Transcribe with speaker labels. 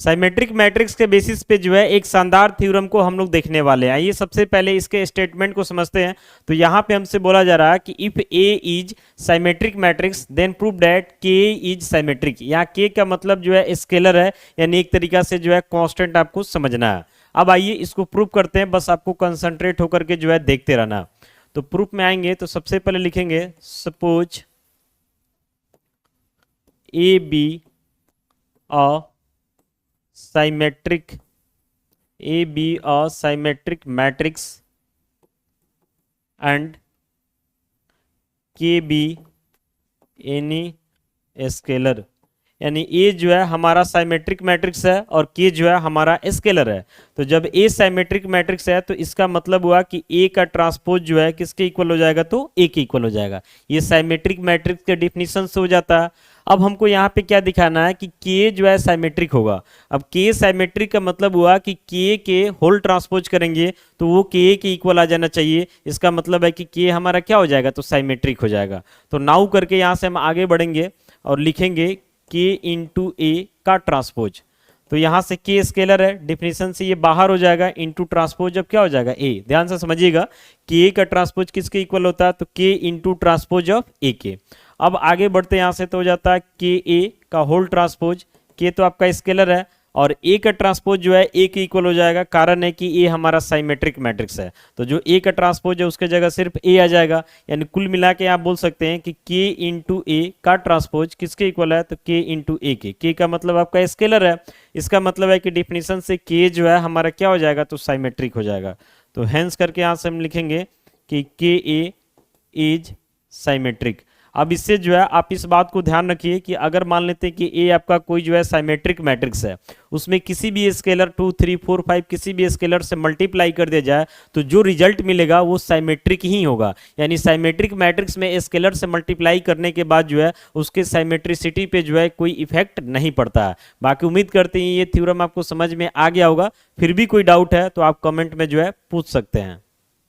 Speaker 1: Symmetric matrix के basis पे जो है एक शानदार थ्योरम को हम लोग देखने वाले हैं। आइए सबसे पहले इसके स्टेटमेंट को समझते हैं। तो यहाँ पे हमसे बोला जा रहा है कि if A is symmetric matrix then prove that K is symmetric. यहाँ के का मतलब जो है स्केलर है, यानी एक तरीका से जो है कांस्टेंट आपको समझना है। अब आइए इसको प्रूव करते हैं, बस आपको कंसंट्रेट होकर के जो है देखते रहना। तो प्रूफ में आएंगे तो सबसे पहले लिखेंगे suppose A be a symmetric A be a symmetric matrix and K be any scalar। यानी A जो है हमारा साइमेट्रिक मैट्रिक्स है और K जो है हमारा स्केलर है। तो जब A साइमेट्रिक मैट्रिक्स है तो इसका मतलब हुआ कि A का ट्रांसपोज जो है किसके इक्वल हो जाएगा, तो A के इक्वल हो जाएगा। ये साइमेट्रिक मैट्रिक्स के डिफिनीशन से हो जाता है। अब हमको यहाँ पे क्या दिखाना है कि K जो है साइमेट्रिक होगा। अब K साइमेट्रिक का मतलब हुआ कि K के होल ट्रांसपोज करेंगे तो वो K के इक्वल आ जाना चाहिए। इसका मतलब है कि K हमारा क्या हो जाएगा, तो साइमेट्रिक हो जाएगा। तो नाउ करके यहाँ से हम आगे बढ़ेंगे और लिखेंगे K इंटू ए का ट्रांसपोज। तो यहाँ से K स्केलर है, डिफिनीशन से ये बाहर हो जाएगा, इंटू ट्रांसपोज जब क्या हो जाएगा A। ध्यान से समझिएगा, K का ट्रांसपोज किसके इक्वल होता है, तो K into transpose of A के। अब आगे बढ़ते यहाँ से तो हो जाता है के ए का होल ट्रांसपोज। के तो आपका स्केलर है और ए का ट्रांसपोज जो है ए के इक्वल हो जाएगा, कारण है कि ए हमारा साइमेट्रिक मैट्रिक्स है। तो जो ए का ट्रांसपोज है उसके जगह सिर्फ ए आ जाएगा। यानी कुल मिला के आप बोल सकते हैं कि के इंटू ए का ट्रांसपोज किसके इक्वल है, तो के इंटू ए के। के का मतलब आपका स्केलर है, इसका मतलब है कि डिफिनीशन से के जो है हमारा क्या हो जाएगा, तो साइमेट्रिक हो जाएगा। तो हेंस करके यहाँ से हम लिखेंगे कि के ए इज साइमेट्रिक। अब इससे जो है आप इस बात को ध्यान रखिए कि अगर मान लेते हैं कि ए आपका कोई जो है साइमेट्रिक मैट्रिक्स है, उसमें किसी भी स्केलर 2 3 4 5 किसी भी स्केलर से मल्टीप्लाई कर दिया जाए तो जो रिजल्ट मिलेगा वो साइमेट्रिक ही होगा। यानी साइमेट्रिक मैट्रिक्स में स्केलर से मल्टीप्लाई करने के बाद जो है उसके साइमेट्रिसिटी पे जो है कोई इफेक्ट नहीं पड़ता है। बाकी उम्मीद करते हैं ये थ्योरम आपको समझ में आ गया होगा। फिर भी कोई डाउट है तो आप कमेंट में जो है पूछ सकते हैं।